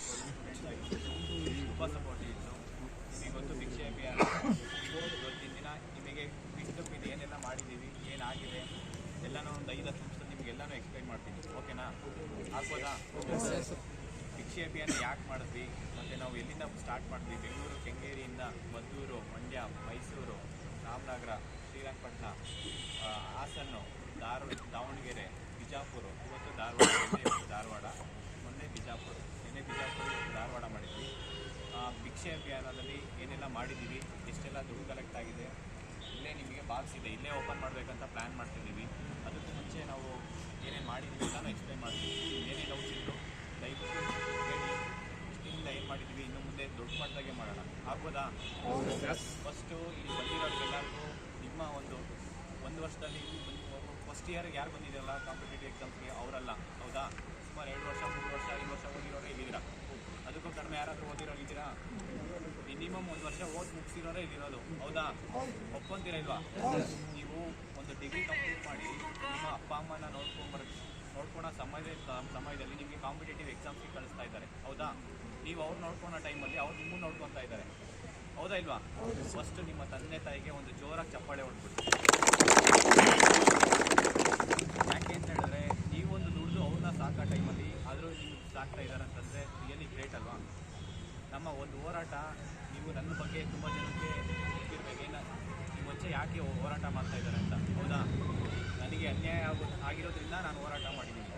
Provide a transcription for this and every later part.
Students ಆಗಿರ್ಬೋದು ತುಂಬ support ಇತ್ತು. ನಿಮಗೆ ಗೊತ್ತು ಭಿಕ್ಷೆ ಅಭಿಯಾನ ಇವತ್ತಿನ ದಿನ ನಿಮಗೆ ಬಿಟ್ಟು ಇದು ಏನೆಲ್ಲ ಮಾಡಿದ್ದೀವಿ, ಏನಾಗಿದೆ ಎಲ್ಲನೂ ಒಂದು 5-10 ನಿಮಿಷದಲ್ಲಿ ನಿಮಗೆಲ್ಲನೂ ಎಕ್ಸ್ಪ್ಲೈನ್ ಮಾಡ್ತೀನಿ. ಓಕೆನಾ? ಆಗ್ಬೋದಾ? ಭಿಕ್ಷೆ ಅಭಿಯಾನ ಯಾಕೆ ಮಾಡಿದ್ವಿ ಮತ್ತು ನಾವು ಎಲ್ಲಿಂದ ಸ್ಟಾರ್ಟ್ ಮಾಡಿದ್ವಿ? ಬೆಂಗಳೂರು, ಕೆಂಗೇರಿಯಿಂದ ಮದ್ದೂರು, ಮಂಡ್ಯ, ಮೈಸೂರು, ರಾಮನಗರ, ಶ್ರೀರಂಗಪಟ್ಟಣ, ಹಾಸನ್ನು, ದಾವಣಗೆರೆ, ಬಿಜಾಪುರ, ಇವತ್ತು ಧಾರವಾಡ, ಮೊನ್ನೆ ಬಿಜಾಪುರ, ಧಾರವಾಡ ಮಾಡಿದ್ವಿ. ಭಿಕ್ಷೆ ಅಭಿಯಾನದಲ್ಲಿ ಏನೆಲ್ಲ ಮಾಡಿದ್ದೀವಿ, ಎಷ್ಟೆಲ್ಲ ದುಡ್ಡು ಕಲೆಕ್ಟ್ ಆಗಿದೆ, ಇಲ್ಲೇ ನಿಮಗೆ ಬಾಕ್ಸ್ ಇದೆ, ಇಲ್ಲೇ ಓಪನ್ ಮಾಡಬೇಕಂತ ಪ್ಲ್ಯಾನ್ ಮಾಡ್ತಿದ್ದೀವಿ. ಅದಕ್ಕೂ ಮುಂಚೆ ನಾವು ಏನೇನು ಮಾಡಿದ್ದೀವಿ ಎಲ್ಲನೂ ಎಕ್ಸ್ಪ್ಲೈನ್ ಮಾಡ್ತೀವಿ. ಏನೇನು ಡೌಟ್ಸ್ ಇತ್ತು ದಯವಿಟ್ಟು ಹೇಳಿ. ಇಷ್ಟಿಂದ ಏನು ಮಾಡಿದ್ದೀವಿ, ಇನ್ನು ಮುಂದೆ ದೊಡ್ಡ ಮಟ್ಟದಾಗೆ ಮಾಡೋಣ. ಆಗ್ಬೋದಾ? ಫಸ್ಟು ಇಲ್ಲಿ ಬಂದಿರೋರಿಗೆಲ್ಲರಿಗೂ ನಿಮ್ಮ ಒಂದು ವರ್ಷದಲ್ಲಿ ಫಸ್ಟ್ ಇಯರ್ಗೆ ಯಾರು ಬಂದಿದ್ದೀರಲ್ಲ ಕಾಂಪಿಟೇಟಿವ್ ಎಕ್ಸಾಮ್ಸ್ಗೆ, ಅವರಲ್ಲ. ಹೌದಾ? ಸುಮಾರು 2 ವರ್ಷ 3 ವರ್ಷ 5 ವರ್ಷ ಓದಿರೋರೇ ಇದ್ದೀರಾ. ಅದಕ್ಕೂ ಕಡಿಮೆ ಯಾರಾದರೂ ಓದಿರೋರಿದ್ದೀರಾ? ಮಿನಿಮಮ್ 1 ವರ್ಷ ಓದಿ ಮುಗಿಸಿರೋರೇ ಇಲ್ಲಿರೋದು. ಹೌದಾ? ಒಪ್ಕೊಂತೀರಾ ಇಲ್ವಾ? ನೀವು ಒಂದು ಡಿಗ್ರಿ ಕಂಪ್ಲೀಟ್ ಮಾಡಿ ನಿಮ್ಮ ಅಪ್ಪ ಅಮ್ಮನ ನೋಡ್ಕೊಳೋ ಸಮಯದಲ್ಲಿ ನಿಮಗೆ ಕಾಂಪಿಟೇಟಿವ್ ಎಕ್ಸಾಮ್ಸ್ಗೆ ಕಳಿಸ್ತಾ ಇದ್ದಾರೆ. ಹೌದಾ? ನೀವು ಅವ್ರು ನೋಡ್ಕೊಳೋ ಟೈಮಲ್ಲಿ ಅವ್ರು ನಿಮ್ಮನ್ನು ನೋಡ್ಕೊತಾ ಇದ್ದಾರೆ. ಹೌದಾ ಇಲ್ವಾ? ಫಸ್ಟು ನಿಮ್ಮ ತಂದೆ ತಾಯಿಗೆ ಒಂದು ಜೋರಾಗಿ ಚಪ್ಪಾಳೆ ಹೊಡ್ಬಿಡಿ. ಯಾಕೆ ಅಂತ ಹೇಳಿದ್ರೆ ನೀವೊಂದು ದುಡ್ದು ಅವ್ರನ್ನ ಸಾಕೋ ಟೈಮಲ್ಲಿ ಆದರೂ ನಿಮ್ಗೆ ಸಾಕ್ತಾ ಇದ್ದಾರೆ ಅಂತಂದರೆ ರಿಯಲಿ ಗ್ರೇಟ್ ಅಲ್ವಾ? ನಮ್ಮ ಒಂದು ಹೋರಾಟ ನೀವು ನನ್ನ ಬಗ್ಗೆ ತುಂಬ ಜನಕ್ಕೆ ಗೊತ್ತಿರಬೇಕೇನು, ನೀವು ಮುಂಚೆ ಯಾಕೆ ಹೋರಾಟ ಮಾಡ್ತಾ ಇದ್ದಾರೆ ಅಂತ. ಹೌದಾ? ನನಗೆ ಅನ್ಯಾಯ ಆಗಿರೋದ್ರಿಂದ ನಾನು ಹೋರಾಟ ಮಾಡಿದ್ದೀನಿ.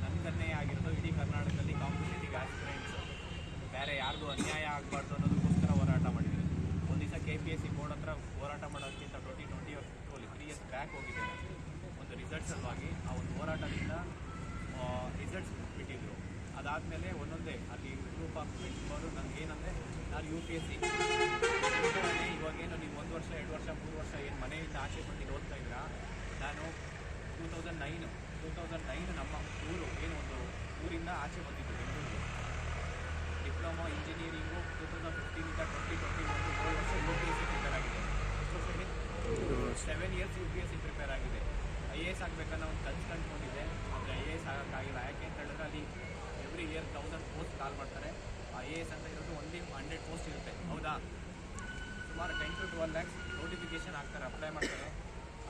ನನಗೆ ಅನ್ಯಾಯ ಆಗಿರೋದು ಇಡೀ ಕರ್ನಾಟಕದಲ್ಲಿ ಕಾಂಪಿಟೇಟಿವ್ ಆಸ್ಪಿರೆಂಟ್ಸ್ ಬೇರೆ ಯಾರಿಗೂ ಅನ್ಯಾಯ ಆಗಬಾರ್ದು ಅನ್ನೋದಕ್ಕೋಸ್ಕರ ಹೋರಾಟ ಮಾಡಿದ್ದೀನಿ. ಒಂದು ದಿವಸ KPSC ಬೋರ್ಡ್ ಹತ್ರ ಹೋರಾಟ ಮಾಡೋದಕ್ಕಿಂತ 2020 3 ಇಯರ್ಸ್ ಬ್ಯಾಕ್ ಹೋಗಿದ್ದೇನೆ. ಒಂದು ರಿಸಲ್ಟ್ ಸಲುವಾಗಿ ಆ ಒಂದು ಹೋರಾಟದಿಂದ ರಿಸಲ್ಟ್ಸ್ ಬಿಟ್ಟಿದ್ರು. ಅದಾದಮೇಲೆ ಒಂದೊಂದೇ ಅಲ್ಲಿ ಗ್ರೂಪ್ ಆಫ್ ಫ್ರೆಂಡ್ಸ್ಗಳು ನನಗೇನಂದರೆ ನಾನು UPSC ಇವಾಗೇನು ನೀವು 1 ವರ್ಷ 2 ವರ್ಷ 3 ವರ್ಷ ಏನು ಮನೆಯಿಂದ ಆಚೆ ಬಂದು ಓದ್ತಾ ಇದ್ದೀರಾ. ನಾನು 2009 ನಮ್ಮ ಊರು ಏನು ಒಂದು ಊರಿಂದ ಆಚೆ ಬಂದಿದ್ದು ಬೆಂಗಳೂರಿಗೆ. ಡಿಪ್ಲೊಮಾ ಇಂಜಿನಿಯರಿಂಗು 2015 2021 7 ವರ್ಷ UPSC ಪ್ರಿಪೇರ್ ಆಗಿದೆ. ಎಷ್ಟು ವರ್ಷಕ್ಕೆ? 7 ಇಯರ್ಸ್ UPSC ಪ್ರಿಪೇರ್ ಆಗಿದೆ. IAS ಆಗಬೇಕನ್ನೋ ಒಂದು ಕನಸು ಕಂಡುಕೊಂಡಿದ್ದೆ. ಆದರೆ IAS ಆಗೋಕ್ಕಾಗಿಲ್ಲ. ಯಾಕೆ ಅಂತ ಹೇಳಿದ್ರೆ ಅಲ್ಲಿ ಎವ್ರಿ ಇಯರ್ 1000 ಪೋಸ್ಟ್ ಕಾಲ್ ಮಾಡ್ತಾರೆ. IAS ಅಂತ ಇರೋದು ಒಂದೇ 100 ಪೋಸ್ಟ್ ಇರುತ್ತೆ. ಹೌದಾ? ಸುಮಾರು 10 to 12 lakhs ನೋಟಿಫಿಕೇಶನ್ ಆಗ್ತಾರೆ, ಅಪ್ಲೈ ಮಾಡ್ತಾರೆ.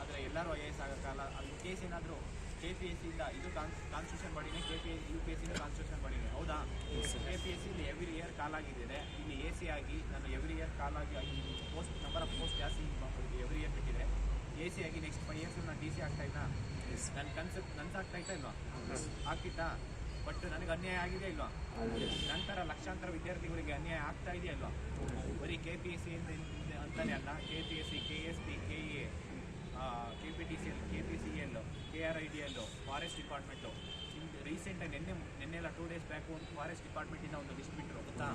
ಆದರೆ ಎಲ್ಲರೂ IAS ಆಗೋಕ್ಕಲ್ಲ. ಅಲ್ಲಿ ಕೇಸ್ ಏನಾದರೂ KPSCಯಿಂದ ಇದು ಕಾನ್ಸ್ಟಿಟ್ಯೂಷನ್ ಬಾಡಿನೇ, UPSCನ ಕಾನ್ಸ್ಟಿಟ್ಯೂಷನ್ ಬಾಡಿನೇ. ಹೌದಾ? KPSCಲಿ ಎವ್ರಿ ಇಯರ್ ಕಾಲ್ ಆಗಿದ್ದಿದೆ. ಇಲ್ಲಿ AC ಆಗಿ ನಾನು ಎವ್ರಿ ಇಯರ್ ಕಾಲ್ ಆಗಿ ಪೋಸ್ಟ್ ನಂಬರ್ ಆಫ್ ಪೋಸ್ಟ್ ಜಾಸ್ತಿ ಎವ್ರಿ ಇಯರ್ ಬಿಟ್ಟಿದೆ. AC ಆಗಿ ನೆಕ್ಸ್ಟ್ 5 years ನಾನು DC ಆಗ್ತಾ ಇದ್ದ. ನನ್ನ ಕನಸಾಗ್ತಾ ಇತ್ತಾ ಇಲ್ವಾ? ಆಗ್ತಿತ್ತಾ? ಬಟ್ ನನಗೆ ಅನ್ಯಾಯ ಆಗಿದೆ ಇಲ್ವಾ? ನಂತರ ಲಕ್ಷಾಂತರ ವಿದ್ಯಾರ್ಥಿಗಳಿಗೆ ಅನ್ಯಾಯ ಆಗ್ತಾ ಇದೆಯಾ ಇಲ್ವಾ? ಬರೀ KPSC ಅಂತಲೇ ಅಲ್ಲ, KPSC, KSP, KEA, KPTCL, KPCL, KRIDL, forest department. ರೀಸೆಂಟಾಗಿ ನಿನ್ನೆಲ್ಲ 2 days ಬ್ಯಾಕ್ ಒಂದು ಫಾರೆಸ್ಟ್ ಡಿಪಾರ್ಟ್ಮೆಂಟಿಂದ ಒಂದು ಲಿಸ್ಟ್ ಬಿಟ್ಟರು. ಗೊತ್ತಾ?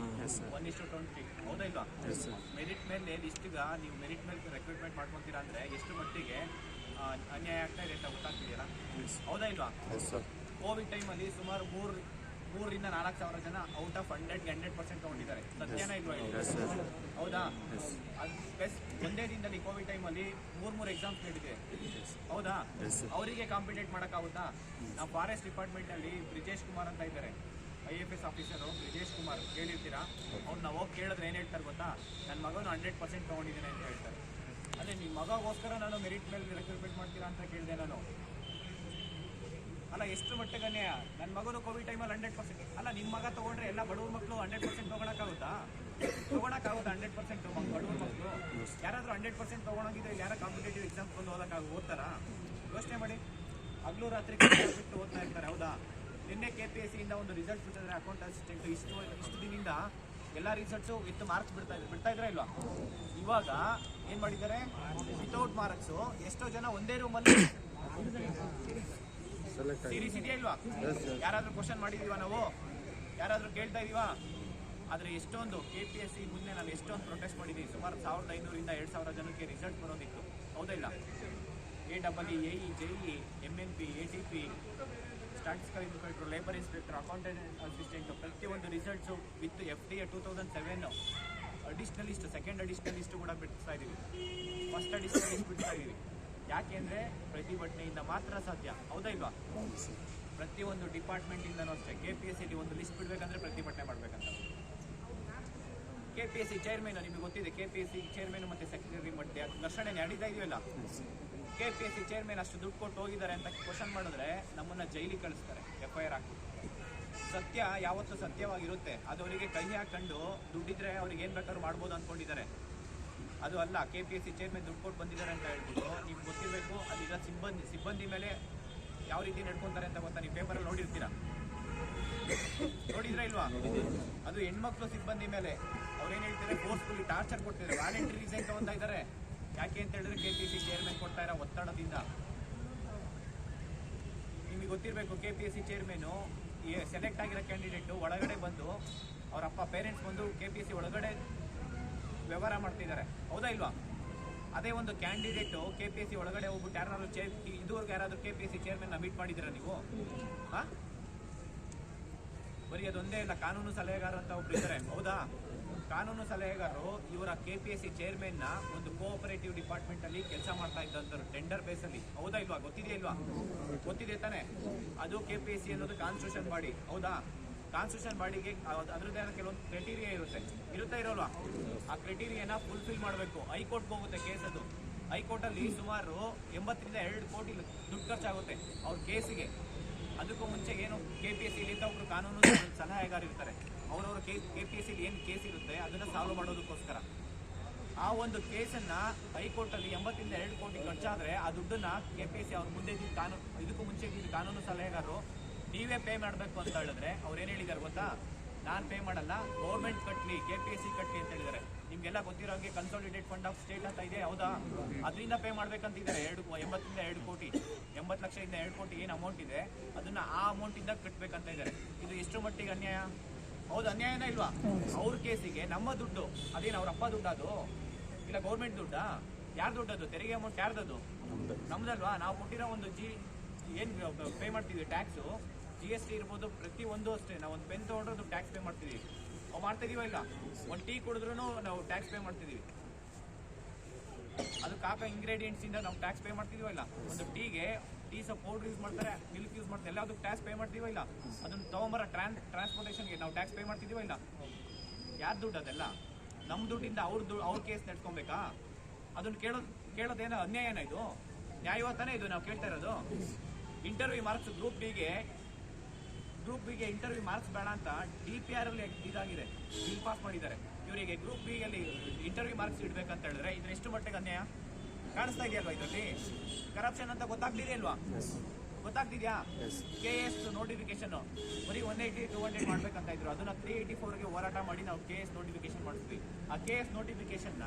1:20. ಹೌದಾ ಇಲ್ವಾ? ಮೆರಿಟ್ ಮೇಲೆ ಲಿಸ್ಟಿಗೆ ನೀವು ಮೆರಿಟ್ ಮೇಲೆ ರೆಕ್ರೂಟ್ಮೆಂಟ್ ಮಾಡ್ಕೊತೀರಾ ಅಂದರೆ ಎಷ್ಟು ಮಟ್ಟಿಗೆ ಅನ್ಯಾಯ ಆಗ್ತಾ ಇದೆ ಅಂತ ಗೊತ್ತಾಗ್ತಿದೆಯಲ್ಲ? ಹೌದಾ ಇಲ್ವಾ? ಕೋವಿಡ್ ಟೈಮಲ್ಲಿ ಸುಮಾರು 3,000 to 4,000 ಜನ ಔಟ್ ಆಫ್ 100% ತೊಗೊಂಡಿದ್ದಾರೆ. ಸತ್ಯನ ಇಲ್ವಾ? ಹೌದಾ? ಅದು ಪ್ಲಸ್ ಒಂದೇ ದಿನದಲ್ಲಿ ಕೋವಿಡ್ ಟೈಮಲ್ಲಿ 3 ಎಕ್ಸಾಮ್ಸ್ ನೀಡಿದೆ. ಹೌದಾ? ಅವರಿಗೆ ಕಾಂಪಿಟೇಟ್ ಮಾಡೋಕ್ಕಾಗುತ್ತಾ? ನಾವು ಫಾರೆಸ್ಟ್ ಡಿಪಾರ್ಟ್ಮೆಂಟಲ್ಲಿ ಬ್ರಿಜೇಶ್ ಕುಮಾರ್ ಅಂತ ಇದ್ದಾರೆ, IAS ಆಫೀಸರು ಬ್ರಿಜೇಶ್ ಕುಮಾರ್, ಕೇಳಿರ್ತೀರಾ? ಅವ್ರನ್ನ ಹೋಗಿ ಕೇಳಿದ್ರೆ ಏನು ಹೇಳ್ತಾರೆ ಗೊತ್ತಾ? ನನ್ನ ಮಗನು 100% ತೊಗೊಂಡಿದ್ದೇನೆ ಅಂತ ಹೇಳ್ತಾರೆ. ಅದೇ ನಿಮ್ಮ ಮಗಗೋಸ್ಕರ ನಾನು ಮೆರಿಟ್ ಮೇಲೆ ರೆಕ್ರೂಟ್ಮೆಂಟ್ ಮಾಡ್ತೀರಾ ಅಂತ ಕೇಳಿದೆ ನಾನು. ಅಲ್ಲ, ಎಷ್ಟು ಮಟ್ಟಿಗೆ ಅನ್ಯಾಯ? ನನ್ನ ಮಗನು ಕೋವಿಡ್ ಟೈಮಲ್ಲಿ 100%. ಅಲ್ಲ, ನಿಮ್ಮ ಮಗ ತೊಗೊಂಡ್ರೆ ಎಲ್ಲ ಬಡವ್ರ ಮಕ್ಕಳು 100% ತೊಗೊಳಕ್ಕಾಗುತ್ತಾ? 100% ಬಡವ್ರ ಮಕ್ಕಳು ಯಾರಾದರೂ 100% ತೊಗೊಳಂಗಿದ್ರೆ ಯಾರ ಕಾಂಪಿಟೇಟಿವ್ ಎಕ್ಸಾಮ್ಸ್ ಬಂದು ಓದ್ತಾರಾ? ಯೋಚನೆ ಮಾಡಿ. ಹಗಲು ರಾತ್ರಿ ಬಿಟ್ಟು ಓದ್ತಾ ಇರ್ತಾರೆ. ಹೌದಾ? ನಿನ್ನೆ KPSCಯಿಂದ ಒಂದು ರಿಸಲ್ಟ್ ಬಿಟ್ಟಿದ್ರೆ ಅಕೌಂಟ್ ಅಸಿಸ್ಟೆಂಟ್ ಇಷ್ಟು ದಿನದಿಂದ ಎಲ್ಲ ರಿಸಲ್ಟ್ಸು ವಿತ್ ಮಾರ್ಕ್ಸ್ ಬಿಡ್ತಾ ಇದ್ರಾ ಇಲ್ವಾ? ಇವಾಗ ಏನು ಮಾಡಿದ್ದಾರೆ? ವಿತೌಟ್ ಮಾರ್ಕ್ಸು ಎಷ್ಟೋ ಜನ ಒಂದೇ ರೂಮಲ್ಲಿ ಸೀರೀಸ್ ಇದೆಯಾ ಇಲ್ವಾ? ಯಾರಾದರೂ ಕ್ವಶನ್ ಮಾಡಿದೀವ ನಾವು? ಯಾರಾದರೂ ಕೇಳ್ತಾ ಇದೀವಾ? ಆದರೆ ಎಷ್ಟೊಂದು KPSC ಮುಂದೆ ನಾನು ಎಷ್ಟೊಂದು ಪ್ರೊಟೆಸ್ಟ್ ಮಾಡಿದ್ದೀನಿ. ಸುಮಾರು 1,500 to 2,000 ಜನಕ್ಕೆ ರಿಸಲ್ಟ್ ಬರೋದಿತ್ತು. ಹೌದಾ ಇಲ್ಲ? AEE, AE, JE, MNP, ATP, statistical inspector, labour inspector, accountant assistant, ಪ್ರತಿಯೊಂದು ರಿಸಲ್ಟ್ಸು ವಿತ್ FTA 2007 ಅಡಿಷ್ನಲಿಸ್ಟ್, ಸೆಕೆಂಡ್ ಅಡಿಷ್ನಲಿಸ್ಟ್ ಕೂಡ ಬಿಡ್ತಾ ಇದ್ದೀವಿ. ಫಸ್ಟ್ ಅಡಿಷ್ನಲಿಸ್ಟ್ ಬಿಡ್ತಾ ಇದ್ದೀವಿ. ಯಾಕೆ ಅಂದರೆ ಪ್ರತಿಭಟನೆಯಿಂದ ಮಾತ್ರ ಸಾಧ್ಯ. ಹೌದಾ ಇಲ್ವಾ? ಪ್ರತಿಯೊಂದು ಡಿಪಾರ್ಟ್ಮೆಂಟಿಂದನೂ ಅಷ್ಟೇ KPSC ಒಂದು ಲಿಸ್ಟ್ ಬಿಡಬೇಕಂದ್ರೆ ಪ್ರತಿಭಟನೆ ಮಾಡಬೇಕಂತ. KPSC ಚೇರ್ಮನ್ ನಿಮಗೆ ಗೊತ್ತಿದೆ, KPSC ಚೇರ್ಮನ್ ಮತ್ತು ಸೆಕ್ರೆಟರಿ ಮಧ್ಯೆ ಘರ್ಷಣೆ ನಡೀತಾ ಇದೆಯಲ್ಲ. KPSC ಚೇರ್ಮನ್ ಅಷ್ಟು ದುಡ್ಡು ಕೊಟ್ಟು ಹೋಗಿದ್ದಾರೆ ಅಂತ ಕ್ವಶನ್ ಮಾಡಿದ್ರೆ ನಮ್ಮನ್ನು ಜೈಲಿಗೆ ಕಳಿಸ್ತಾರೆ, FIR ಹಾಕ್ಬಿಟ್ಟು. ಸತ್ಯ ಯಾವತ್ತೂ ಸತ್ಯವಾಗಿರುತ್ತೆ, ಅದು ಅವರಿಗೆ ಕೈ ಹಾಕೊಂಡು ದುಡ್ಡಿದ್ರೆ ಅವ್ರಿಗೆ ಏನು ಬೇಕಾದ್ರೂ ಮಾಡ್ಬೋದು ಅಂದ್ಕೊಂಡಿದ್ದಾರೆ. ಅದು ಅಲ್ಲ, KPSC ಚೇರ್ಮನ್ ದುಡ್ಡು ಕೊಟ್ಟು ಬಂದಿದ್ದಾರೆ ಅಂತ ಹೇಳ್ಬಿಟ್ಟು ನಿಮ್ಗೆ ಗೊತ್ತಿರಬೇಕು ಅಲ್ಲಿರೋ ಸಿಬ್ಬಂದಿ ಮೇಲೆ ಯಾವ ರೀತಿ ನಡ್ಕೊತಾರೆ ಅಂತ ಗೊತ್ತಾ? ನೀವು ಪೇಪರಲ್ಲಿ ನೋಡಿರ್ತೀರಾ, ನೋಡಿದ್ರೆ ಇಲ್ವಾ? ಅದು ಹೆಣ್ಮಕ್ಳು ಸಿಬ್ಬಂದಿ ಮೇಲೆ ಅವ್ರೇನು ಹೇಳ್ತಾರೆ, ಫೋರ್ಸ್ಫುಲಿ ಟಾರ್ಚರ್ ಕೊಡ್ತಿದ್ದಾರೆ, ವ್ಯಾಲೆಂಟ್ರಿ ರಿಸೈನ್ ತಗೊಂತಾ ಇದ್ದಾರೆ. ಯಾಕೆ ಅಂತ ಹೇಳಿದ್ರೆ KPSC ಚೇರ್ಮನ್ ಕೊಡ್ತಾ ಇರೋ ಒತ್ತಡದಿಂದ. ನಿಮಗೆ ಗೊತ್ತಿರಬೇಕು, KPSC ಚೇರ್ಮನ್ ಸೆಲೆಕ್ಟ್ ಆಗಿರೋ ಕ್ಯಾಂಡಿಡೇಟು ಒಳಗಡೆ ಬಂದು ಅವ್ರ ಅಪ್ಪ ಪೇರೆಂಟ್ಸ್ ಬಂದು KPSC ಒಳಗಡೆ ವ್ಯವಹಾರ ಮಾಡ್ತಿದ್ದಾರೆ, ಹೌದಾ ಇಲ್ವಾ? ಅದೇ ಒಂದು ಕ್ಯಾಂಡಿಡೇಟು KPSC ಒಳಗಡೆ ಹೋಗ್ಬಿಟ್ಟು ಯಾರು ಇದುವರೆಗೂ ಯಾರಾದರೂ KPSC ಚೇರ್ಮನ್ ಮೀಟ್ ಮಾಡಿದ್ದೀರಾ ನೀವು? ಹಾಂ, ಬರೀ ಅದೊಂದೇ ಇಲ್ಲ, ಕಾನೂನು ಸಲಹೆಗಾರ ಅಂತ ಒಬ್ರು ಇದ್ದಾರೆ, ಹೌದಾ? ಕಾನೂನು ಸಲಹೆಗಾರರು ಇವರ KPSC ಚೇರ್ಮನ್ನ ಒಂದು ಕೋಆಪರೇಟಿವ್ ಡಿಪಾರ್ಟ್ಮೆಂಟ್ ಅಲ್ಲಿ ಕೆಲಸ ಮಾಡ್ತಾ ಇದ್ದಂಥವ್ರು, ಟೆಂಡರ್ ಬೇಸಲ್ಲಿ, ಹೌದಾ ಇಲ್ವಾ? ಗೊತ್ತಿದೆಯಾ ಇಲ್ವಾ? ಗೊತ್ತಿದೆ ತಾನೆ? ಅದು KPSC ಅನ್ನೋದು ಕಾನ್ಸ್ಟಿಟ್ಯೂಷನ್ ಬಾಡಿ, ಹೌದಾ? ಕಾನ್ಸ್ಟಿಟ್ಯೂಷನ್ ಬಾಡಿಗೆ ಅದ್ರದ್ದೇ ಕೆಲವೊಂದು ಕ್ರೈಟೀರಿಯಾ ಇರುತ್ತಾ ಇರೋಲ್ವಾ? ಆ ಕ್ರೈಟೀರಿಯಾನ ಫುಲ್ಫಿಲ್ ಮಾಡಬೇಕು. ಹೈಕೋರ್ಟ್ಗೆ ಹೋಗುತ್ತೆ ಕೇಸ್. ಅದು ಹೈಕೋರ್ಟಲ್ಲಿ ಸುಮಾರು 80 ರಿಂದ 2 ಕೋಟಿ ದುಡ್ಡು ಖರ್ಚಾಗುತ್ತೆ ಅವ್ರ ಕೇಸಿಗೆ. ಅದಕ್ಕೂ ಮುಂಚೆ ಏನು KPSC ಒಬ್ರು ಕಾನೂನು ಸಲಹೆಗಾರ ಇರ್ತಾರೆ, ಅವರವರ KPSC ಏನು ಕೇಸ್ ಇರುತ್ತೆ ಅದನ್ನ ಸಾಲ್ವ್ ಮಾಡೋದಕ್ಕೋಸ್ಕರ. ಆ ಒಂದು ಕೇಸನ್ನ ಹೈಕೋರ್ಟಲ್ಲಿ 80 ರಿಂದ 2 ಕೋಟಿ ಖರ್ಚಾದ್ರೆ ಆ ದುಡ್ಡನ್ನ KPSC ಅವ್ರ ಮುಂದೆ ಇದಕ್ಕೂ ಮುಂಚೆ ಇದ್ದಿದ್ದು ಕಾನೂನು ಸಲಹೆಗಾರರು ನೀವೇ ಪೇ ಮಾಡಬೇಕು ಅಂತ ಹೇಳಿದ್ರೆ ಅವ್ರು ಏನು ಹೇಳಿದ್ದಾರೆ ಗೊತ್ತಾ? ನಾನು ಪೇ ಮಾಡಲ್ಲ, ಗೌರ್ಮೆಂಟ್ ಕಟ್ಲಿ, KPSC ಕಟ್ಲಿ ಅಂತ ಹೇಳಿದ್ದಾರೆ. ನಿಮ್ಗೆಲ್ಲ ಗೊತ್ತಿರೋ ಹಾಗೆ ಕನ್ಸಾಲಿಡೇಟ್ ಫಂಡ್ ಆಫ್ ಸ್ಟೇಟ್ ಅಂತ ಇದೆ, ಹೌದಾ? ಅದರಿಂದ ಪೇ ಮಾಡ್ಬೇಕಂತಿದ್ದಾರೆ. 80 ರಿಂದ 2 ಕೋಟಿ, 80 ಲಕ್ಷದಿಂದ 2 ಕೋಟಿ ಏನು ಅಮೌಂಟ್ ಇದೆ ಅದನ್ನ ಆ ಅಮೌಂಟಿಂದ ಕಟ್ಟಬೇಕಂತ ಇದ್ದಾರೆ. ಇದು ಎಷ್ಟು ಮಟ್ಟಿಗೆ ಅನ್ಯಾಯ? ಹೌದು, ಅನ್ಯಾಯನ ಇಲ್ವಾ? ಅವ್ರ ಕೇಸಿಗೆ ನಮ್ಮ ದುಡ್ಡು, ಅದೇನು ಅವ್ರ ಅಪ್ಪ ದುಡ್ಡು ಅದು ಇಲ್ಲ ಗೌರ್ಮೆಂಟ್ ದುಡ್ಡಾ? ಯಾರು ದುಡ್ಡದು? ತೆರಿಗೆ ಅಮೌಂಟ್ ಯಾರ್ದದು? ನಮ್ದಲ್ವಾ? ನಾವು ಕೊಟ್ಟಿರೋ ಒಂದು ಏನು ಪೇ ಮಾಡ್ತೀವಿ ಟ್ಯಾಕ್ಸು, GST ಇರ್ಬೋದು, ಪ್ರತಿಯೊಂದು ಅಷ್ಟೇ. ನಾವು ಒಂದು ಪೆನ್ ತೊಗೊಂಡ್ರೆ ಅದು ಟ್ಯಾಕ್ಸ್ ಪೇ ಮಾಡ್ತಿದ್ದೀವಿ, ನಾವು ಮಾಡ್ತಿದೀವ ಇಲ್ಲ? ಒಂದು ಟೀ ಕುಡಿದ್ರೂ ನಾವು ಟ್ಯಾಕ್ಸ್ ಪೇ ಮಾಡ್ತಿದ್ದೀವಿ, ಅದಕ್ಕೆ ಹಾಕೋ ಇಂಗ್ರೀಡಿಯೆಂಟ್ಸ್ ಇಂದ ನಾವು ಟ್ಯಾಕ್ಸ್ ಪೇ ಮಾಡ್ತಿದೀವ ಇಲ್ಲ? ಒಂದು ಟೀ ಸಹ ಪೌಡರ್ ಯೂಸ್ ಮಾಡ್ತಾರೆ, ಮಿಲ್ಕ್ ಯೂಸ್ ಮಾಡ್ತಾರೆ, ಎಲ್ಲದಕ್ಕೆ ಟ್ಯಾಕ್ಸ್ ಪೇ ಮಾಡ್ತೀವ ಇಲ್ಲ? ಅದನ್ನ ತಗೊಂಬರೋ ಟ್ರಾನ್ಸ್ಪೋರ್ಟೇಷನ್ಗೆ ನಾವು ಟ್ಯಾಕ್ಸ್ ಪೇ ಮಾಡ್ತಿದೀವ ಇಲ್ಲ? ಯಾರು ದುಡ್ಡು ಅದೆಲ್ಲ? ನಮ್ಮ ದುಡ್ಡಿಂದ ಅವ್ರ ಕೇಸ್ ನಡ್ಕೊಬೇಕಾ? ಅದನ್ನ ಕೇಳೋದೇನೋ ಅನ್ಯಾಯನ ಇದು? ನ್ಯಾಯವಾತಾನೆ ಇದು ನಾವು ಕೇಳ್ತಾ ಇರೋದು? ಇಂಟರ್ವ್ಯೂ ಮಾರ್ಕ್ಸ್ ಗ್ರೂಪ್ ಬಿಗೆ ಇಂಟರ್ವ್ಯೂ ಮಾರ್ಕ್ಸ್ ಬೇಡ ಅಂತ DPR ಅಲ್ಲಿ ಇದಾಗಿದೆ, ಬಿಲ್ ಪಾಸ್ ಮಾಡಿದ್ದಾರೆ. ಇವರಿಗೆ ಗ್ರೂಪ್ ಬಿ ಅಲ್ಲಿ ಇಂಟರ್ವ್ಯೂ ಮಾರ್ಕ್ಸ್ ಇಡ್ಬೇಕಂತ ಹೇಳಿದ್ರೆ ಇದ್ರ ಎಷ್ಟು ಮಟ್ಟಿಗೆ ಅನ್ಯಾಯ ಕಾಣಿಸ್ತಾ ಇದೆಯಲ್ವಾ? ಇದರಲ್ಲಿ ಕರಪ್ಷನ್ ಅಂತ ಗೊತ್ತಾಗ್ತಿದೆಯಲ್ವಾ? ಗೊತ್ತಾಗ್ತಿದ್ಯಾ? KS ನೋಟಿಫಿಕೇಶನ್ ಬರೀ 180, 200 ಮಾಡ್ಬೇಕಂತ ಇದ್ರು, ಅದನ್ನ 384ಗೆ ಹೋರಾಟ ಮಾಡಿ ನಾವು KS ನೋಟಿಫಿಕೇಶನ್ ಮಾಡಿದ್ವಿ. ಆ KS ನೋಟಿಫಿಕೇಶನ್